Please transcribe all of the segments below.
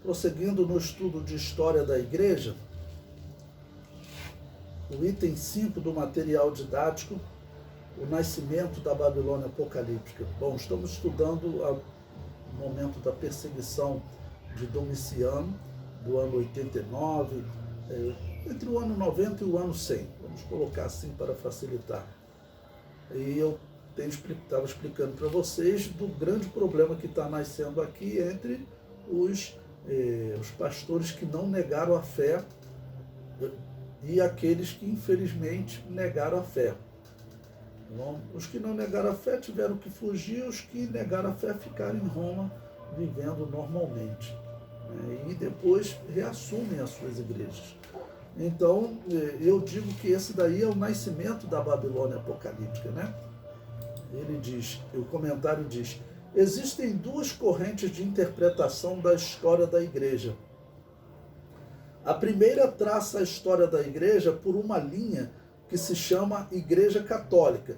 Prosseguindo no estudo de história da igreja, o item 5 do material didático, o nascimento da Babilônia apocalíptica. Bom, estamos estudando o momento da perseguição de Domiciano, do ano 89, entre o ano 90 e o ano 100, vamos colocar assim para facilitar. E eu estava explicando para vocês do grande problema que está nascendo aqui entre os pastores que não negaram a fé e aqueles que infelizmente negaram a fé. Bom, os que não negaram a fé tiveram que fugir, os que negaram a fé ficaram em Roma vivendo normalmente, e depois reassumem as suas igrejas. Então, eu digo que esse daí é o nascimento da Babilônia apocalíptica, né? Ele diz, o comentário diz: existem duas correntes de interpretação da história da igreja. A primeira traça a história da igreja por uma linha que se chama Igreja Católica.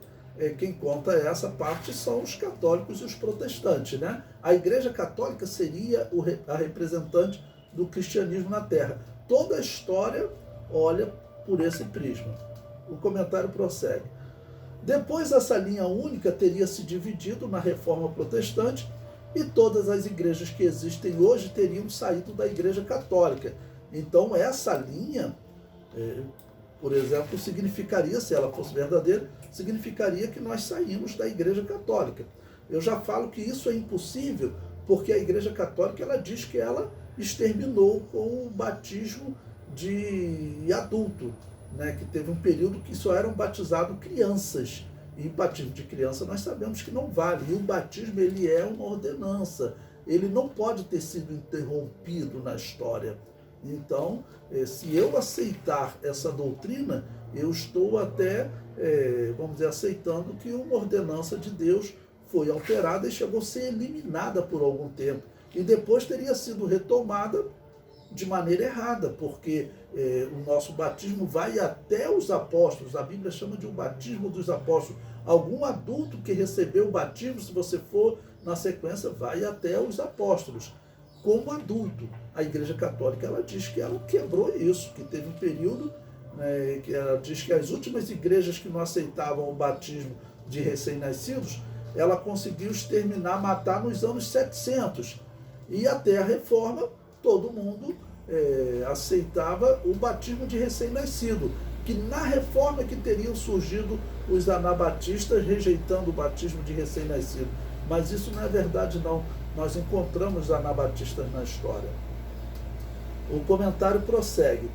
Quem conta essa parte são os católicos e os protestantes, né? A Igreja Católica seria a representante do cristianismo na Terra. Toda a história olha por esse prisma. O comentário prossegue. Depois, essa linha única teria se dividido na Reforma Protestante e todas as igrejas que existem hoje teriam saído da Igreja Católica. Então, essa linha, por exemplo, significaria, se ela fosse verdadeira, significaria que nós saímos da Igreja Católica. Eu já falo que isso é impossível, porque a Igreja Católica ela diz que ela exterminou com o batismo de adulto, né, que teve um período que só eram batizados crianças. E batismo de criança nós sabemos que não vale. E o batismo ele é uma ordenança. Ele não pode ter sido interrompido na história. Então, se eu aceitar essa doutrina, eu estou até, vamos dizer, aceitando que uma ordenança de Deus foi alterada e chegou a ser eliminada por algum tempo. E depois teria sido retomada de maneira errada, porque o nosso batismo vai até os apóstolos. A Bíblia chama de um batismo dos apóstolos. Algum adulto que recebeu o batismo, se você for na sequência, vai até os apóstolos. Como adulto, a Igreja Católica ela diz que ela quebrou isso, que teve um período, que ela diz que as últimas igrejas que não aceitavam o batismo de recém-nascidos, ela conseguiu exterminar, matar nos anos 700. E até a Reforma, todo mundo aceitava o batismo de recém-nascido, que na Reforma que teriam surgido os anabatistas rejeitando o batismo de recém-nascido. Mas isso não é verdade, não. Nós encontramos anabatistas na história. O comentário prossegue.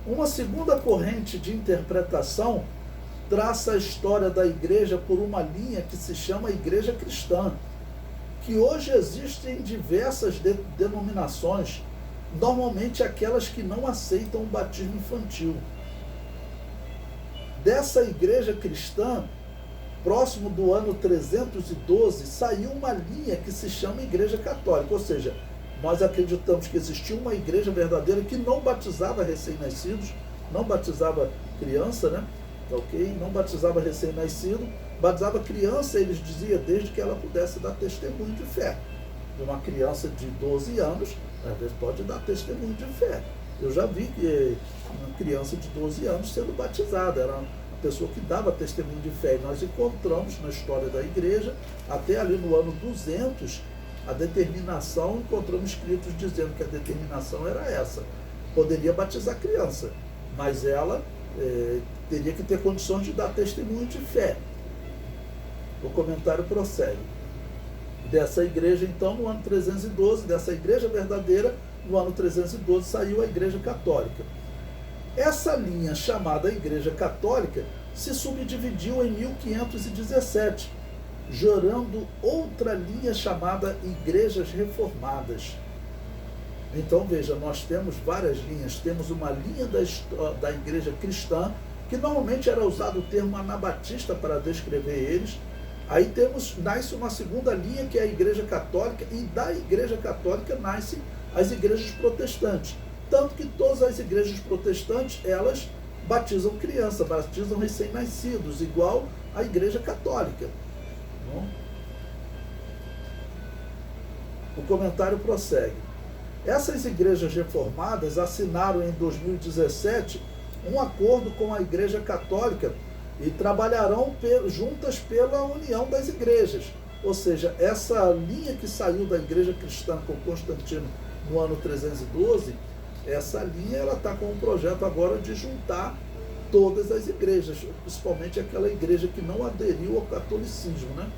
Uma segunda corrente de interpretação traça a história da igreja por uma linha que se chama Igreja Cristã, que hoje existem diversas denominações, normalmente aquelas que não aceitam o batismo infantil. Dessa igreja cristã, próximo do ano 312, saiu uma linha que se chama Igreja Católica, ou seja, nós acreditamos que existia uma igreja verdadeira que não batizava recém-nascidos, não batizava criança, né? Ok? Não batizava recém-nascido, batizava criança, eles diziam, desde que ela pudesse dar testemunho de fé. Uma criança de 12 anos, às vezes pode dar testemunho de fé. Eu já vi que uma criança de 12 anos sendo batizada, era uma pessoa que dava testemunho de fé. E nós encontramos na história da igreja, até ali no ano 200, a determinação, encontramos escritos dizendo que a determinação era essa. Poderia batizar criança, mas ela teria que ter condições de dar testemunho de fé. O comentário prossegue. Dessa igreja, então, no ano 312, dessa igreja verdadeira, no ano 312, saiu a Igreja Católica. Essa linha, chamada Igreja Católica, se subdividiu em 1517, gerando outra linha chamada Igrejas Reformadas. Então, veja, nós temos várias linhas. Temos uma linha da Igreja Cristã, que normalmente era usado o termo anabatista para descrever eles. Aí nasce uma segunda linha, que é a Igreja Católica, e da Igreja Católica nascem as igrejas protestantes. Tanto que todas as igrejas protestantes, elas batizam criança, batizam recém-nascidos, igual a Igreja Católica. Bom, o comentário prossegue. Essas igrejas reformadas assinaram em 2017 um acordo com a Igreja Católica e trabalharão juntas pela união das igrejas. Ou seja, essa linha que saiu da Igreja Cristã com Constantino no ano 312, essa linha ela está com um projeto agora de juntar todas as igrejas, principalmente aquela igreja que não aderiu ao catolicismo, né?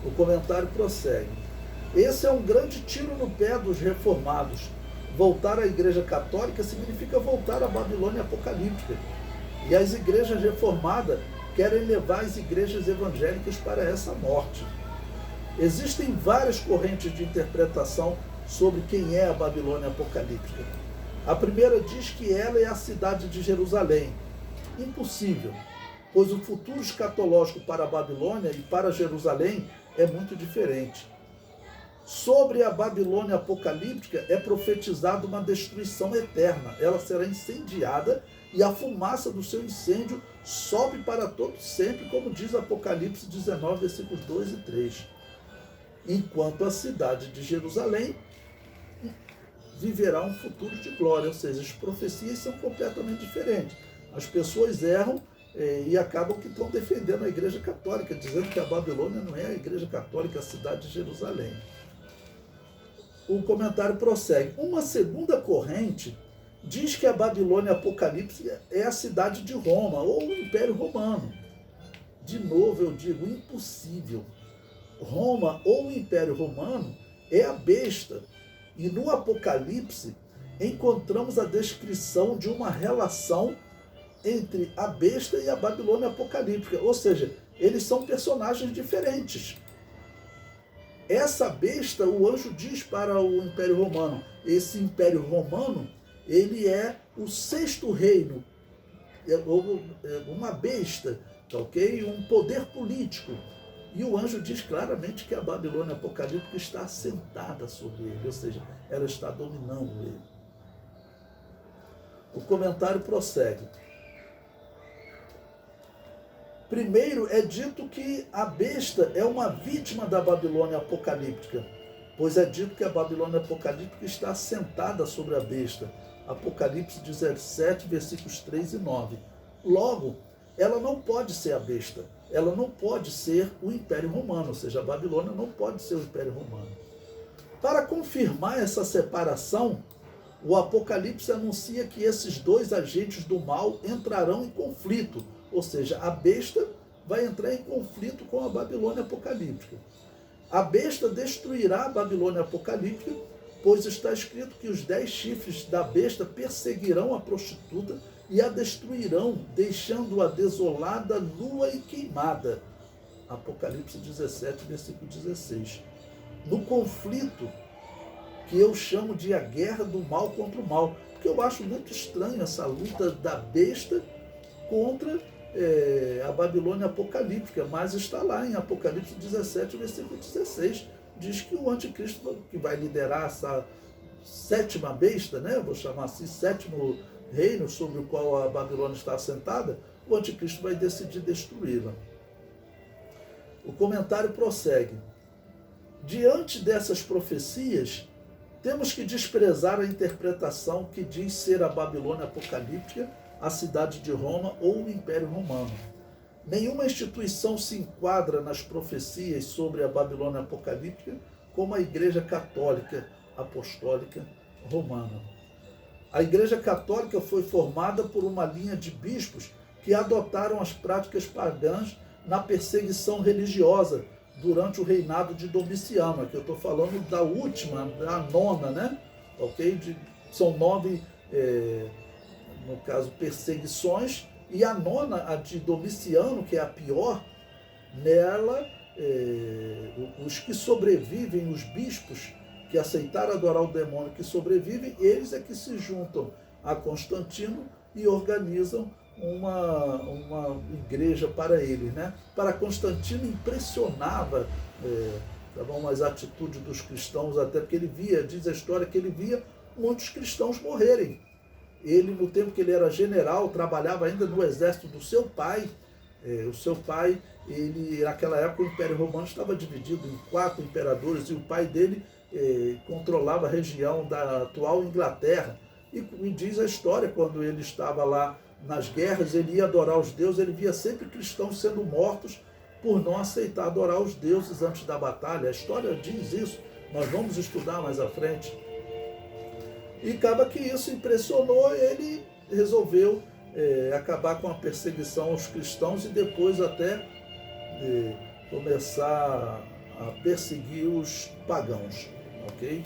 O comentário prossegue. Esse é um grande tiro no pé dos reformados. Voltar à Igreja Católica significa voltar à Babilônia apocalíptica. E as igrejas reformadas querem levar as igrejas evangélicas para essa morte. Existem várias correntes de interpretação sobre quem é a Babilônia apocalíptica. A primeira diz que ela é a cidade de Jerusalém. Impossível, pois o futuro escatológico para a Babilônia e para Jerusalém é muito diferente. Sobre a Babilônia apocalíptica é profetizada uma destruição eterna. Ela será incendiada e a fumaça do seu incêndio sobe para todo sempre, como diz Apocalipse 19, versículos 2 e 3. Enquanto a cidade de Jerusalém viverá um futuro de glória, ou seja, as profecias são completamente diferentes. As pessoas erram e acabam que estão defendendo a Igreja Católica, dizendo que a Babilônia não é a Igreja Católica, a cidade de Jerusalém. O comentário prossegue. Uma segunda corrente diz que a Babilônia Apocalipse é a cidade de Roma, ou o Império Romano. De novo eu digo, impossível. Roma ou o Império Romano é a besta. E no Apocalipse encontramos a descrição de uma relação entre a besta e a Babilônia apocalíptica. Ou seja, eles são personagens diferentes. Essa besta, o anjo diz para o Império Romano, esse Império Romano, ele é o sexto reino, uma besta, ok? Um poder político. E o anjo diz claramente que a Babilônia apocalíptica está assentada sobre ele, ou seja, ela está dominando ele. O comentário prossegue. Primeiro é dito que a besta é uma vítima da Babilônia apocalíptica, pois é dito que a Babilônia apocalíptica está assentada sobre a besta. Apocalipse 17, versículos 3 e 9. Logo, ela não pode ser a besta, ela não pode ser o Império Romano, ou seja, a Babilônia não pode ser o Império Romano. Para confirmar essa separação, o Apocalipse anuncia que esses dois agentes do mal entrarão em conflito, ou seja, a besta vai entrar em conflito com a Babilônia apocalíptica. A besta destruirá a Babilônia apocalíptica, pois está escrito que os 10 chifres da besta perseguirão a prostituta e a destruirão, deixando-a desolada, nua e queimada. Apocalipse 17, versículo 16. No conflito que eu chamo de a guerra do mal contra o mal, porque eu acho muito estranho essa luta da besta contra a Babilônia apocalíptica, mas está lá em Apocalipse 17, versículo 16, diz que o anticristo que vai liderar essa sétima besta, né, vou chamar assim, sétimo reino sobre o qual a Babilônia está assentada, o anticristo vai decidir destruí-la. O comentário prossegue. Diante dessas profecias, temos que desprezar a interpretação que diz ser a Babilônia apocalíptica a cidade de Roma ou o Império Romano. Nenhuma instituição se enquadra nas profecias sobre a Babilônia apocalíptica como a Igreja Católica Apostólica Romana. A Igreja Católica foi formada por uma linha de bispos que adotaram as práticas pagãs na perseguição religiosa durante o reinado de Domiciano. Aqui eu estou falando da última, da nona, né? Ok? São 9, no caso, perseguições, e a nona, a de Domiciano, que é a pior, nela, os que sobrevivem, os bispos que aceitaram adorar o demônio que sobrevivem, eles é que se juntam a Constantino e organizam uma igreja para ele, né? Para Constantino impressionava as atitudes dos cristãos, até porque ele via, diz a história, que ele via muitos cristãos morrerem. Ele, no tempo que ele era general, trabalhava ainda no exército do seu pai. O seu pai, naquela época, o Império Romano estava dividido em 4 imperadores, e o pai dele controlava a região da atual Inglaterra. E diz a história, quando ele estava lá nas guerras, ele ia adorar os deuses, ele via sempre cristãos sendo mortos por não aceitar adorar os deuses antes da batalha. A história diz isso, nós vamos estudar mais à frente. E acaba que isso impressionou, ele resolveu acabar com a perseguição aos cristãos e depois até começar a perseguir os pagãos, ok?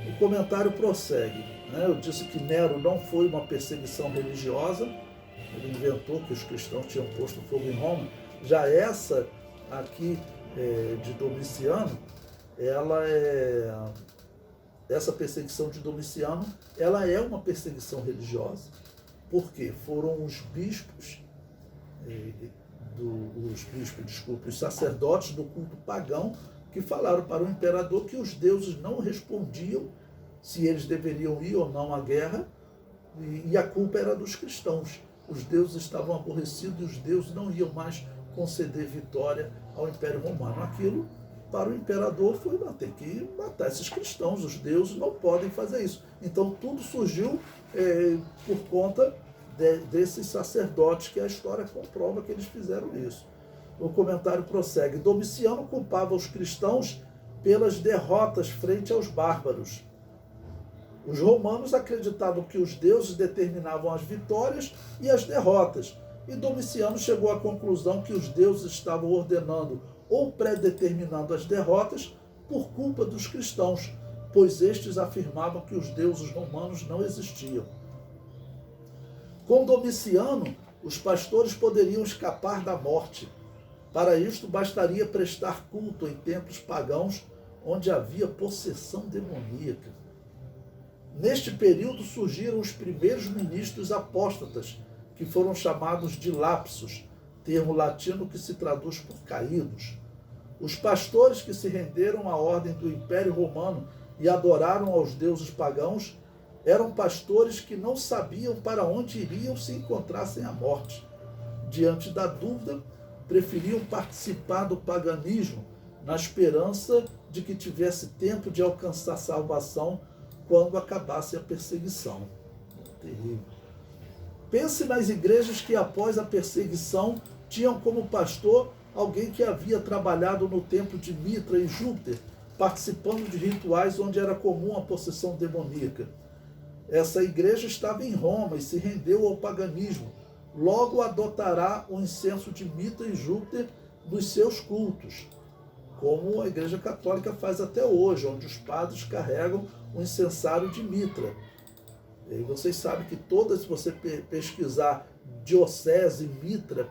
O comentário prossegue, né? Eu disse que Nero não foi uma perseguição religiosa, ele inventou que os cristãos tinham posto fogo em Roma. Já essa aqui de Domiciano, essa perseguição de Domiciano, ela é uma perseguição religiosa. Por quê? Foram os bispos, os sacerdotes do culto pagão que falaram para o imperador que os deuses não respondiam se eles deveriam ir ou não à guerra, e a culpa era dos cristãos. Os deuses estavam aborrecidos e os deuses não iam mais conceder vitória ao Império Romano. Aquilo, para o imperador, foi ter que matar esses cristãos. Os deuses não podem fazer isso. Então tudo surgiu por conta desses sacerdotes, que a história comprova que eles fizeram isso. O comentário prossegue. Domiciano culpava os cristãos pelas derrotas frente aos bárbaros. Os romanos acreditavam que os deuses determinavam as vitórias e as derrotas, e Domiciano chegou à conclusão que os deuses estavam ordenando ou predeterminando as derrotas por culpa dos cristãos, pois estes afirmavam que os deuses romanos não existiam. Com Domiciano, os pastores poderiam escapar da morte. Para isto, bastaria prestar culto em templos pagãos onde havia possessão demoníaca. Neste período surgiram os primeiros ministros apóstatas, que foram chamados de lapsos, termo latino que se traduz por caídos. Os pastores que se renderam à ordem do Império Romano e adoraram aos deuses pagãos eram pastores que não sabiam para onde iriam se encontrassem a morte. Diante da dúvida, preferiam participar do paganismo, na esperança de que tivesse tempo de alcançar salvação quando acabasse a perseguição. Terrível. Pense nas igrejas que, após a perseguição, tinham como pastor alguém que havia trabalhado no templo de Mitra e Júpiter, participando de rituais onde era comum a possessão demoníaca. Essa igreja estava em Roma e se rendeu ao paganismo. Logo adotará o incenso de Mitra e Júpiter nos seus cultos, como a Igreja Católica faz até hoje, onde os padres carregam o incensário de Mitra. E vocês sabem que se você pesquisar Diocese Mitra,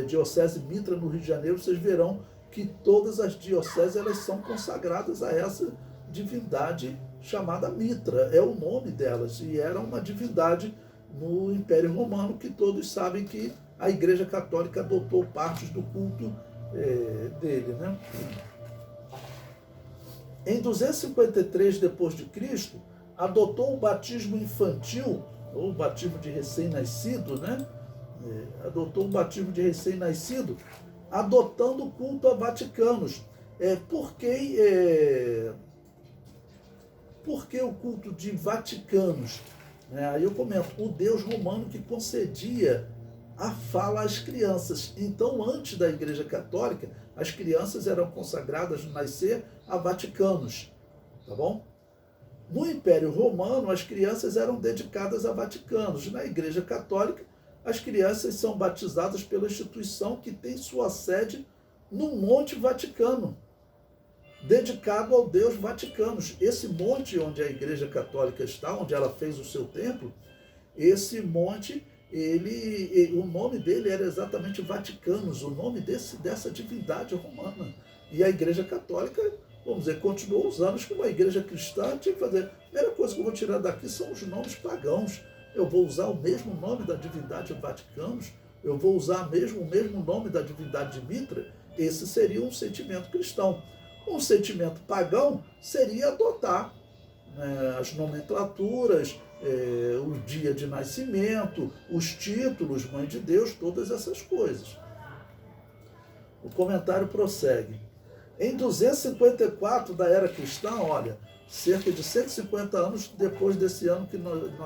Diocese Mitra no Rio de Janeiro, vocês verão que todas as dioceses elas são consagradas a essa divindade chamada Mitra. É o nome delas, e era uma divindade no Império Romano, que todos sabem que a Igreja Católica adotou partes do culto dele, né? Em 253 d.C., adotou o batismo infantil, ou o batismo de recém-nascido, né? Adotou o batismo de recém-nascido, adotando o culto a Vaticanos. Por que o culto de Vaticanos? Aí eu comento, o deus romano que concedia a fala às crianças. Então, antes da Igreja Católica, as crianças eram consagradas no nascer a Vaticanos, tá bom? No Império Romano, as crianças eram dedicadas a Vaticanos. Na Igreja Católica, as crianças são batizadas pela instituição que tem sua sede no Monte Vaticano, dedicado ao deus Vaticanos. Esse monte onde a Igreja Católica está, onde ela fez o seu templo, esse monte, o nome dele era exatamente Vaticanos, o nome dessa divindade romana. E a Igreja Católica, vamos dizer, continuou usando. Acho que uma igreja cristã tinha que fazer. A primeira coisa que eu vou tirar daqui são os nomes pagãos. Eu vou usar o mesmo nome da divindade Vaticanos, eu vou usar o mesmo nome da divindade de Mitra. Esse seria um sentimento cristão. Um sentimento pagão seria adotar as nomenclaturas, o dia de nascimento, os títulos, Mãe de Deus, todas essas coisas. O comentário prossegue. Em 254 da era cristã, olha, cerca de 150 anos depois desse ano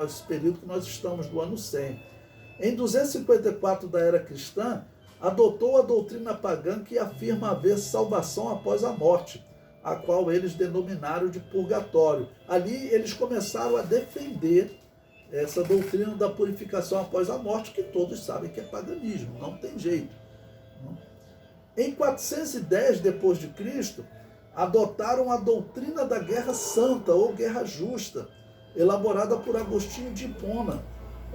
esse período que nós estamos, do ano 100. Em 254 da era cristã, adotou a doutrina pagã que afirma haver salvação após a morte, a qual eles denominaram de purgatório. Ali eles começaram a defender essa doutrina da purificação após a morte, que todos sabem que é paganismo, não tem jeito. Em 410 depois de Cristo, adotaram a doutrina da guerra santa ou guerra justa, elaborada por Agostinho de Hipona,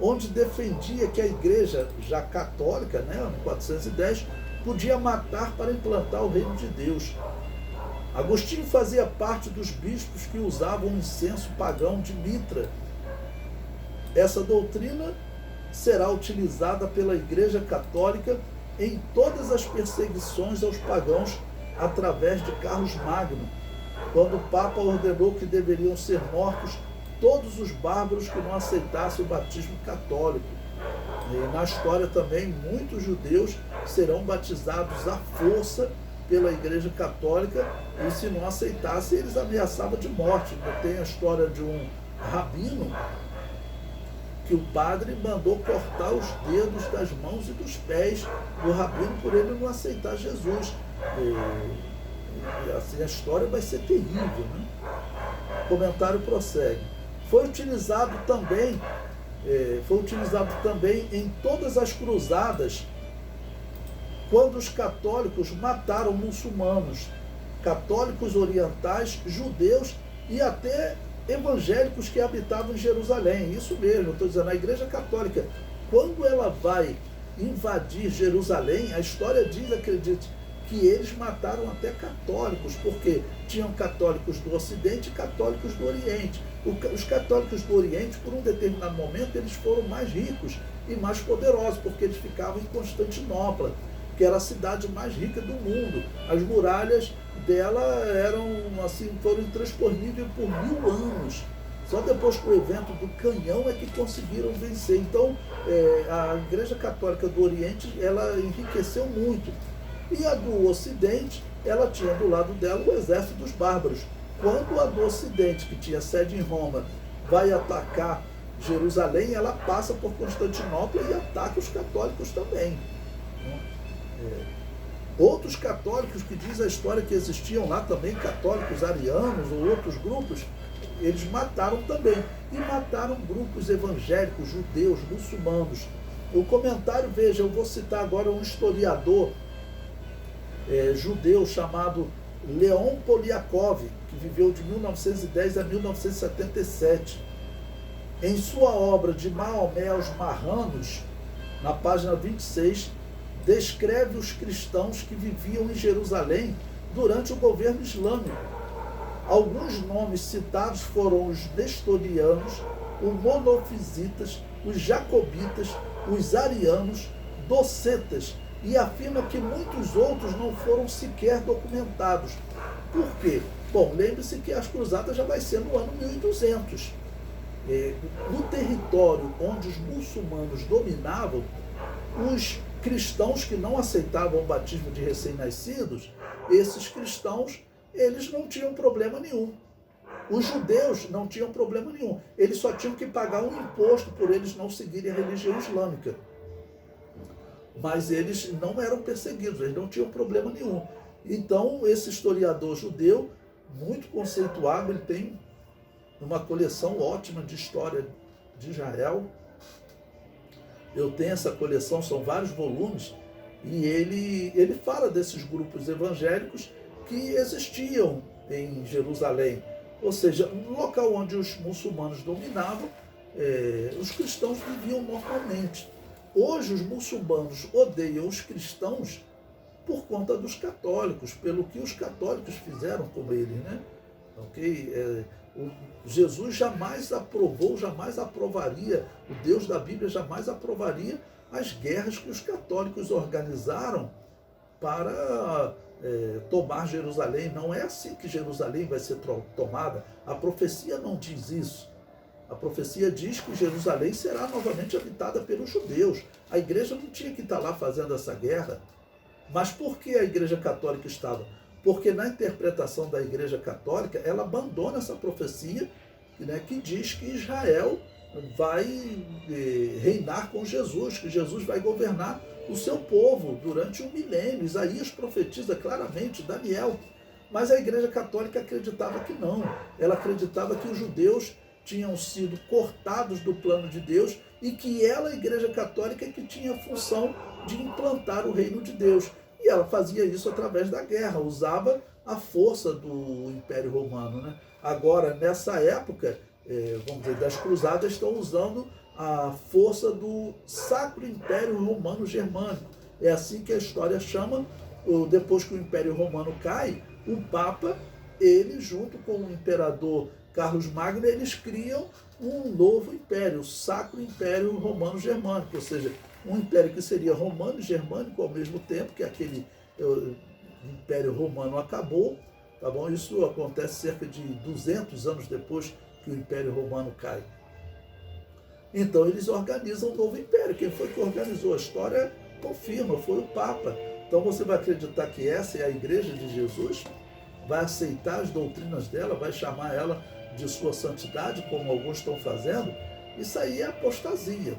onde defendia que a igreja já católica, em 410, podia matar para implantar o reino de Deus. Agostinho fazia parte dos bispos que usavam o incenso pagão de mitra. Essa doutrina será utilizada pela Igreja Católica em todas as perseguições aos pagãos através de Carlos Magno, quando o Papa ordenou que deveriam ser mortos todos os bárbaros que não aceitassem o batismo católico. E na história também, muitos judeus serão batizados à força pela Igreja Católica, e se não aceitassem, eles ameaçavam de morte. Tem a história de um rabino que o padre mandou cortar os dedos das mãos e dos pés do rabino por ele não aceitar Jesus. E assim a história vai ser terrível, O comentário prossegue. Foi utilizado também em todas as cruzadas, quando os católicos mataram muçulmanos, católicos orientais, judeus e até evangélicos que habitavam em Jerusalém. Isso mesmo, estou dizendo, a Igreja Católica, quando ela vai invadir Jerusalém, a história diz, acredite, que eles mataram até católicos, porque tinham católicos do Ocidente e católicos do Oriente. Os católicos do Oriente, por um determinado momento, eles foram mais ricos e mais poderosos, porque eles ficavam em Constantinopla, que era a cidade mais rica do mundo. As muralhas dela foram intransponíveis por 1000 anos. Só depois com o evento do Canhão é que conseguiram vencer. Então, a Igreja Católica do Oriente, ela enriqueceu muito. E a do Ocidente, ela tinha do lado dela o exército dos bárbaros. Quando a do Ocidente, que tinha sede em Roma, vai atacar Jerusalém, ela passa por Constantinopla e ataca os católicos também. Outros católicos, que diz a história que existiam lá também, católicos arianos ou outros grupos, eles mataram também. E mataram grupos evangélicos, judeus, muçulmanos. O comentário, veja, eu vou citar agora um historiador judeu chamado Leon Poliakov, que viveu de 1910 a 1977. Em sua obra De Maomé aos Marranos, na página 26, descreve os cristãos que viviam em Jerusalém durante o governo islâmico. Alguns nomes citados foram os nestorianos, os monofisitas, os jacobitas, os arianos, docetas, e afirma que muitos outros não foram sequer documentados. Por quê? Bom, lembre-se que as cruzadas já vai ser no ano 1200. No território onde os muçulmanos dominavam, os cristãos que não aceitavam o batismo de recém-nascidos, esses cristãos, eles não tinham problema nenhum. Os judeus não tinham problema nenhum. Eles só tinham que pagar um imposto por eles não seguirem a religião islâmica. Mas eles não eram perseguidos, eles não tinham problema nenhum. Então, esse historiador judeu, muito conceituado, ele tem uma coleção ótima de história de Israel. Eu tenho essa coleção, são vários volumes, e ele fala desses grupos evangélicos que existiam em Jerusalém. Ou seja, no local onde os muçulmanos dominavam, os cristãos viviam normalmente. Hoje os muçulmanos odeiam os cristãos por conta dos católicos, pelo que os católicos fizeram com eles, Jesus jamais aprovou, jamais aprovaria, o Deus da Bíblia jamais aprovaria as guerras que os católicos organizaram para tomar Jerusalém. Não é assim que Jerusalém vai ser tomada. A profecia não diz isso. A profecia diz que Jerusalém será novamente habitada pelos judeus. A igreja não tinha que estar lá fazendo essa guerra. Mas por que a Igreja Católica estava? Porque na interpretação da Igreja Católica, ela abandona essa profecia, né, que diz que Israel vai reinar com Jesus, que Jesus vai governar o seu povo durante um milênio. Isaías profetiza claramente, Daniel. Mas a Igreja Católica acreditava que não. Ela acreditava que os judeus tinham sido cortados do plano de Deus e que ela, a Igreja Católica, que tinha a função de implantar o reino de Deus. E ela fazia isso através da guerra, usava a força do Império Romano, né? Agora, nessa época, vamos dizer, das cruzadas, estão usando a força do Sacro Império Romano Germânico. É assim que a história chama. Depois que o Império Romano cai, o Papa, ele junto com o imperador Carlos Magno, eles criam um novo império, o Sacro Império Romano Germânico, ou seja, um império que seria romano e germânico ao mesmo tempo, que aquele Império Romano acabou, tá bom? Isso acontece cerca de 200 anos depois que o Império Romano cai. Então eles organizam um novo império. Quem foi que organizou? A história confirma, foi o Papa. Então você vai acreditar que essa é a Igreja de Jesus? Vai aceitar as doutrinas dela? Vai chamar ela de sua santidade, como alguns estão fazendo? Isso aí é apostasia.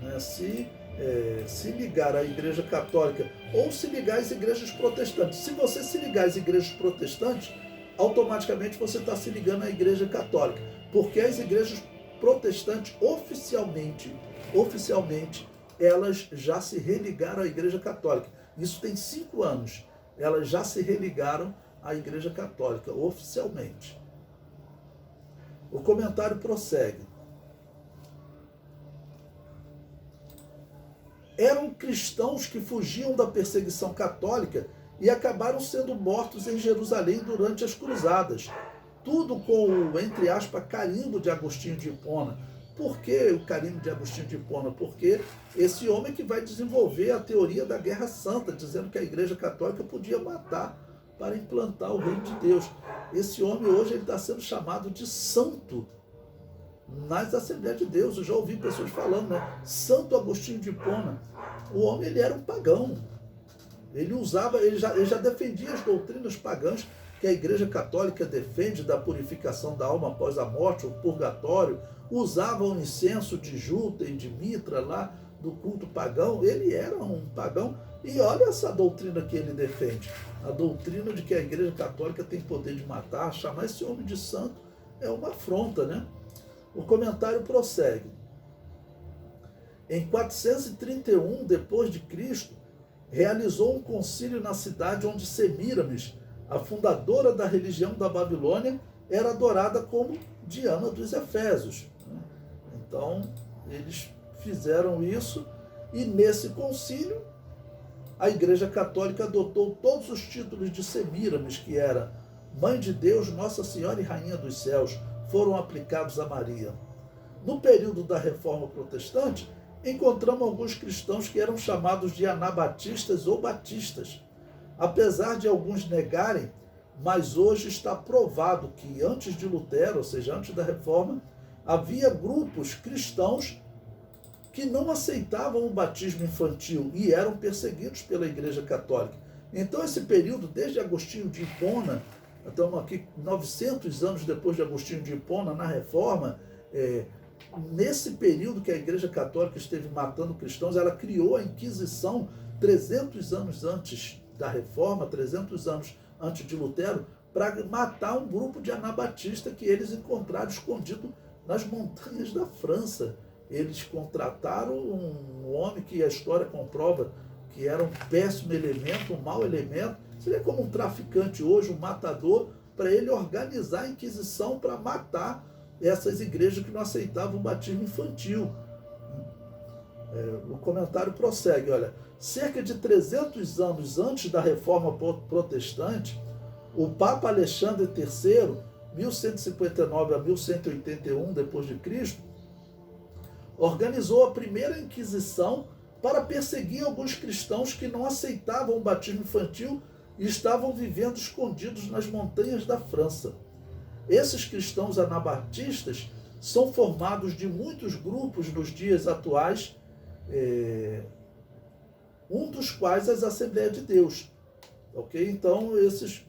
Né? Se ligar à Igreja Católica ou se ligar às igrejas protestantes. Se você se ligar às igrejas protestantes, automaticamente você está se ligando à Igreja Católica. Porque as igrejas protestantes, oficialmente, elas já se religaram à Igreja Católica. Isso tem 5 anos. Elas já se religaram à Igreja Católica, oficialmente. O comentário prossegue. Eram cristãos que fugiam da perseguição católica e acabaram sendo mortos em Jerusalém durante as cruzadas. Tudo com o, entre aspas, carimbo de Agostinho de Hipona. Por que o carimbo de Agostinho de Hipona? Porque esse homem que vai desenvolver a teoria da Guerra Santa, dizendo que a Igreja Católica podia matar para implantar o reino de Deus. Esse homem hoje ele está sendo chamado de santo nas Assembleias de Deus. Eu já ouvi pessoas falando, né? Santo Agostinho de Hipona. O homem ele era um pagão. Ele já defendia as doutrinas pagãs que a Igreja Católica defende, da purificação da alma após a morte, o purgatório. Usava o incenso de Júten, de Mitra lá do culto pagão. Ele era um pagão. E olha essa doutrina que ele defende. A doutrina de que a Igreja Católica tem poder de matar. Chamar esse homem de santo é uma afronta, né? O comentário prossegue. Em 431 depois de Cristo, realizou um concílio na cidade onde Semíramis, a fundadora da religião da Babilônia, era adorada como Diana dos Efésios. Então, eles fizeram isso e nesse concílio a Igreja Católica adotou todos os títulos de Semíramis, que era Mãe de Deus, Nossa Senhora e Rainha dos Céus, foram aplicados a Maria. No período da Reforma Protestante, encontramos alguns cristãos que eram chamados de anabatistas ou batistas. Apesar de alguns negarem, mas hoje está provado que antes de Lutero, ou seja, antes da Reforma, havia grupos cristãos que não aceitavam o batismo infantil e eram perseguidos pela Igreja Católica. Então esse período, desde Agostinho de Hipona, estamos aqui 900 anos depois de Agostinho de Hipona, na Reforma, nesse período que a Igreja Católica esteve matando cristãos, ela criou a Inquisição 300 anos antes da Reforma, 300 anos antes de Lutero, para matar um grupo de anabatistas que eles encontraram escondido nas montanhas da França. Eles contrataram um homem que a história comprova que era um péssimo elemento, um mau elemento, seria como um traficante hoje, um matador, para ele organizar a Inquisição para matar essas igrejas que não aceitavam o batismo infantil. O comentário prossegue, olha, cerca de 300 anos antes da Reforma Protestante, o Papa Alexandre III, 1159 a 1181 depois de Cristo, organizou a primeira Inquisição para perseguir alguns cristãos que não aceitavam o batismo infantil e estavam vivendo escondidos nas montanhas da França. Esses cristãos anabatistas são formados de muitos grupos nos dias atuais, um dos quais as Assembleias de Deus. ok? Então, esses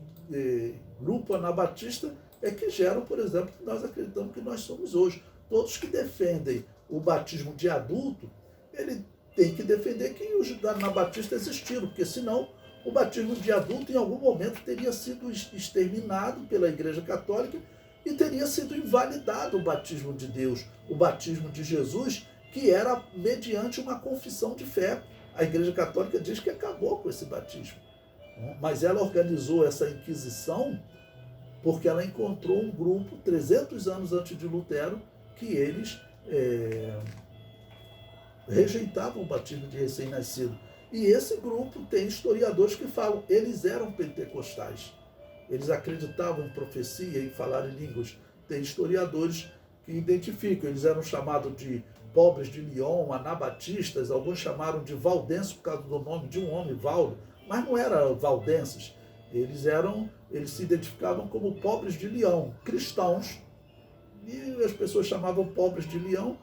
grupos anabatistas é que geram, por exemplo, que nós acreditamos que nós somos hoje. Todos que defendem o batismo de adulto, ele tem que defender que os anabatistas existiram, porque senão o batismo de adulto em algum momento teria sido exterminado pela Igreja Católica e teria sido invalidado o batismo de Deus, o batismo de Jesus, que era mediante uma confissão de fé. A Igreja Católica diz que acabou com esse batismo, mas ela organizou essa Inquisição porque ela encontrou um grupo, 300 anos antes de Lutero, que eles rejeitavam o batismo de recém-nascido. E esse grupo tem historiadores que falam, eles eram pentecostais. Eles acreditavam em profecia, em falar em línguas. Tem historiadores que identificam, eles eram chamados de pobres de Lyon, anabatistas, alguns chamaram de valdenses por causa do nome de um homem, Valdo, mas não eram valdenses. Eles se identificavam como pobres de Lyon, cristãos. E as pessoas chamavam pobres de Lyon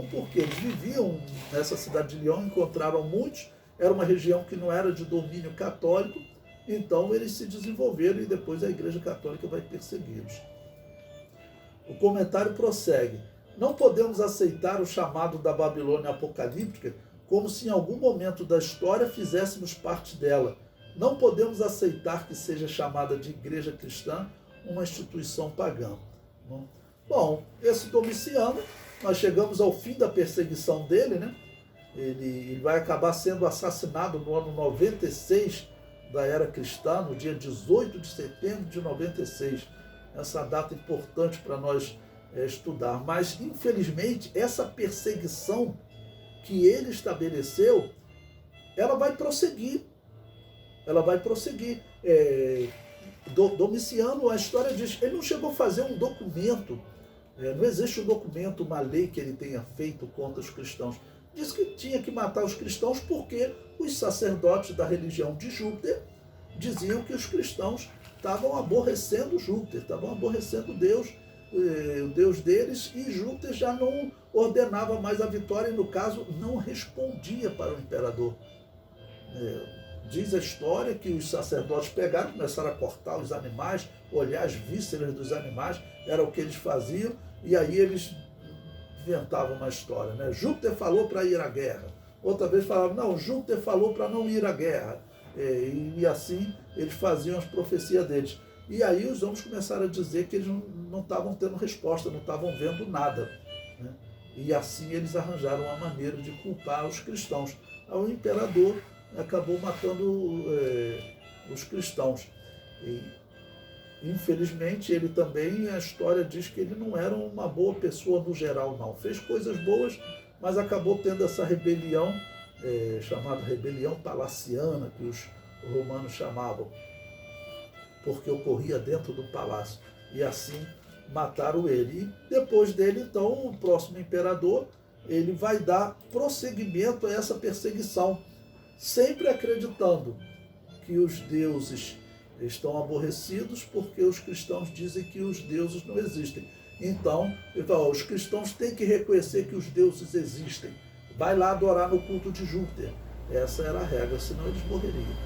porque eles viviam nessa cidade de Lyon, encontraram muitos, era uma região que não era de domínio católico, então eles se desenvolveram e depois a Igreja Católica vai persegui-los. O comentário prossegue. Não podemos aceitar o chamado da Babilônia apocalíptica como se em algum momento da história fizéssemos parte dela. Não podemos aceitar que seja chamada de igreja cristã uma instituição pagã. Bom, esse Domiciano, nós chegamos ao fim da perseguição dele, né? Ele vai acabar sendo assassinado no ano 96 da era cristã, no dia 18 de setembro de 96. Essa data é importante para nós estudar. Mas, infelizmente, essa perseguição que ele estabeleceu, ela vai prosseguir. Ela vai prosseguir. Domiciano, a história diz, ele não chegou a fazer um documento, não existe um documento, uma lei que ele tenha feito contra os cristãos. Diz que tinha que matar os cristãos porque os sacerdotes da religião de Júpiter diziam que os cristãos estavam aborrecendo Júpiter, estavam aborrecendo Deus, o Deus deles, e Júpiter já não ordenava mais a vitória e, no caso, não respondia para o imperador. Diz a história que os sacerdotes pegaram, começaram a cortar os animais, olhar as vísceras dos animais, era o que eles faziam, e aí eles inventavam uma história, né? Júpiter falou para ir à guerra. Outra vez falavam, não, Júpiter falou para não ir à guerra. E assim eles faziam as profecias deles. E aí os homens começaram a dizer que eles não estavam tendo resposta, não estavam vendo nada, né? E assim eles arranjaram uma maneira de culpar os cristãos. O imperador acabou matando os cristãos. E, infelizmente, ele também, a história diz que ele não era uma boa pessoa no geral, não. Fez coisas boas, mas acabou tendo essa rebelião, chamada rebelião palaciana, que os romanos chamavam, porque ocorria dentro do palácio. E assim mataram ele. E depois dele, então, o próximo imperador, ele vai dar prosseguimento a essa perseguição, sempre acreditando que os deuses estão aborrecidos porque os cristãos dizem que os deuses não existem. Então, ele fala, os cristãos têm que reconhecer que os deuses existem. Vai lá adorar no culto de Júpiter. Essa era a regra, senão eles morreriam.